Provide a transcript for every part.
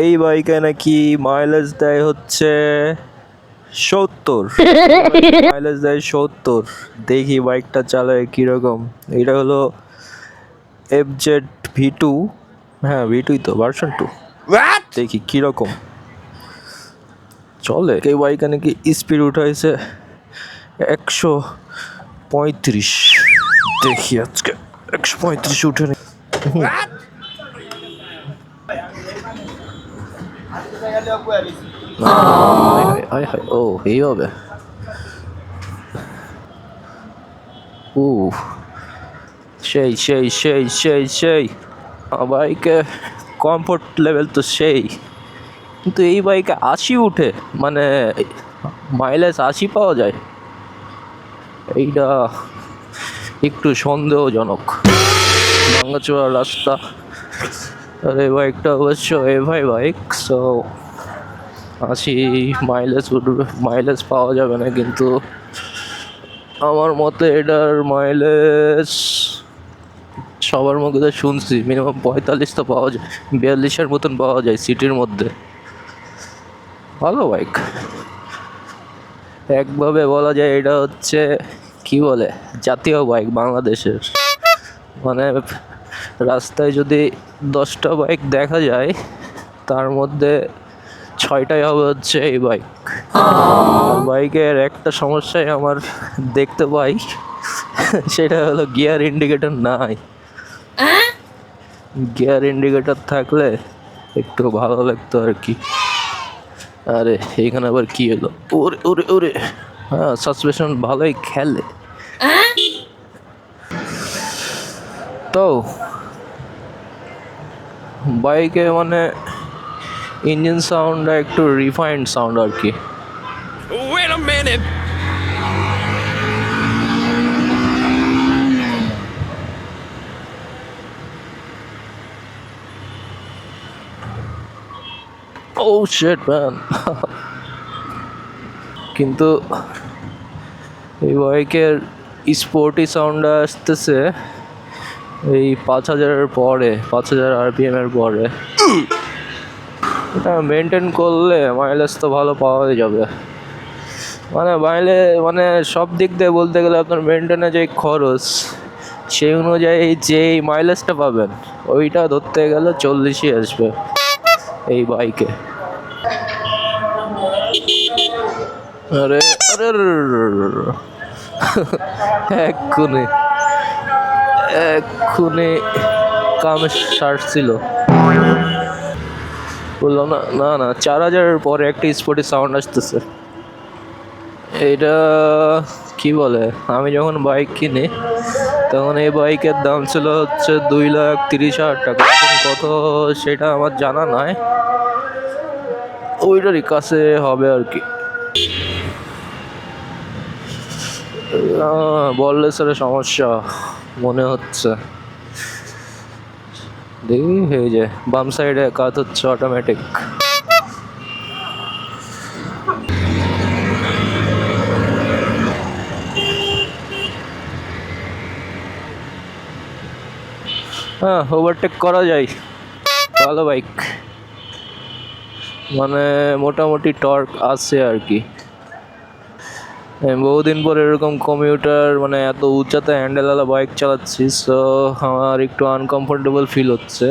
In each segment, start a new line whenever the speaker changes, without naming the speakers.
এই বাইকে নাকি মাইলেজ দেয় হচ্ছে 70। মাইলেজ দেয় 70। দেখি বাইকটা চালায় কিরকম। এটা হলো FZ V2। হ্যাঁ, V2 তো, ভার্সন 2। দেখি কিরকম চলে। এই বাইকে নাকি স্পিড উঠাইছে 135। দেখি আজকে 135 উঠে নি। ও এই হবে। ও সেই সেই সেই সেই সেই বাইকে কমফোর্ট লেভেল তো সেই, কিন্তু এই বাইকে 80 উঠে, মানে মাইলেজ 80 পাওয়া যায়, এইটা একটু সন্দেহজনক। ভাঙাচোরা রাস্তা। আর এই বাইকটা অবশ্য এভাই বাইক, সো 80 মাইলেজ উঠবে, মাইলেজ পাওয়া যাবে না, কিন্তু আমার মতে এটার মাইলেজ সবার মধ্যে শুনছি মিনিমাম 45 তো পাওয়া যায়, 42-এর মতন পাওয়া যায় সিটির মধ্যে। ভালো বাইক, একভাবে বলা যায় এটা হচ্ছে কি বলে জাতীয় বাইক বাংলাদেশের। মানে রাস্তায় যদি 10টা বাইক দেখা যায়, তার মধ্যে 6টাই হবে হচ্ছে এই বাইক। বাইকের একটা সমস্যাই আমার দেখতে পাই, সেটা হলো গিয়ার ইন্ডিকেটর নাই। গিয়ার ইন্ডিকেটর থাকলে একটু ভালো লাগতো আর কি। আরে এইখানে আবার কি এলো? ওরে ওরে ওরে, হ্যাঁ সাসপেনশন ভালোই খেলে তো। বাইকে মানে ইঞ্জিন সাউন্ড একটু রিফাইন্ড সাউন্ড আর কি।
Wait a minute.
Oh shit man. কিন্তু এই বাইকের স্পোর্টি সাউন্ড আসতেছে এই 5000-এর পরে, 5000 RPM এর পরে। এটা মেনটেন করলে মাইলেজ তো ভালো পাওয়াই যাবে। মানে মানে সব দিক দিয়ে বলতে গেলে আপনার মেনটেনে যে খরচ, সেই অনুযায়ী যেই মাইলেজটা পাবেন ওইটা ধরতে গেলে 40-ই আসবে এই বাইকে। আরে আরে এক্ষুনি এক্ষুনি কামে সারছিল। বললাম না, না না 4000-এর পরে একটা স্পোর্টি সাউন্ড আসতেছে। এইটা কি বলে, আমি যখন বাইক কিনি তখন এই বাইকের দাম ছিল হচ্ছে 2,30,000 টাকা। এখন কত সেটা আমার জানা নাই, ওইটারই কাছে হবে আর কি। বললেসের সমস্যা মনে হচ্ছে। দেখি এই যে বাম সাইডে কাজ হচ্ছে অটোমেটিক। হ্যাঁ, ওভারটেক করা যায়। ভালো বাইক, মানে মোটামুটি টর্ক আছে আর কি। আমি বহুদিন পর এরকম কমিউটার, মানে এত উঁচাতে হ্যান্ডেলওয়ালা বাইক চালাচ্ছি, সো আমার একটু আনকমফোর্টেবল ফিল হচ্ছে।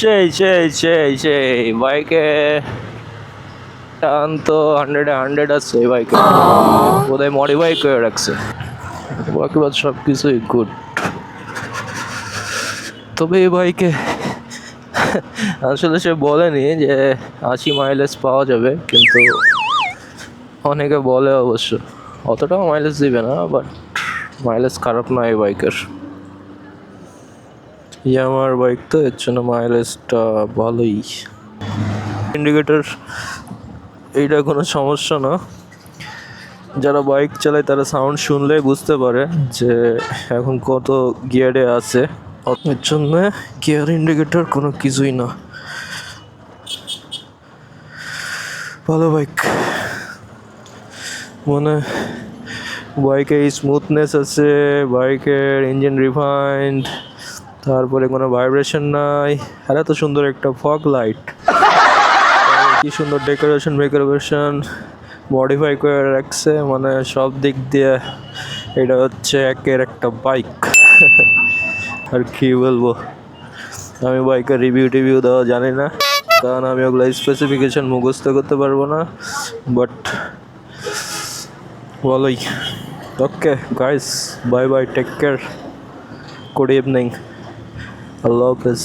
সেই সেই সেই সেই বাইকে টান তো 100-এ 100 আছে এই বাইকে, বোধহয় মডিফাই করে রাখছে। বাকি বাদ সব কিছুই গুড। তবে এই বাইকে আসলে সে বলেনি যে 80 মাইলেজ পাওয়া যাবে, কিন্তু অনেকে বলে অবশ্য অতটাও মাইলেজ দিবে না, বাট মাইলেজ খারাপ না এই বাইকের। আমার বাইক তো, এর জন্য মাইলেজটা ভালোই। ইন্ডিকেটর এইটা কোনো সমস্যা না, যারা বাইক চালায় তারা সাউন্ড শুনলেই বুঝতে পারে যে এখন কত গিয়ারে আছে। এর জন্য গিয়ার ইন্ডিকেটর কোনো কিছুই না। ভালো বাইক, মানে বাইকের স্মুথনেস আছে, বাইকের ইঞ্জিন রিফাইন্ড, তারপরে কোনো ভাইব্রেশন নাই। আর এত সুন্দর একটা ফগ লাইট, কি সুন্দর ডেকোরেশন মডিফাই করে রাখছে, মানে সব দিক দিয়ে এটা হচ্ছে একের একটা বাইক। আর কি বলবো, আমি বাইকের রিভিউ দেওয়া জানি না, কারণ আমি ওগুলো স্পেসিফিকেশন মুখস্থ করতে পারবো না। বাট ভালোই। Okay guys, bye bye, take care, good evening, আল্লাহ হাফেজ।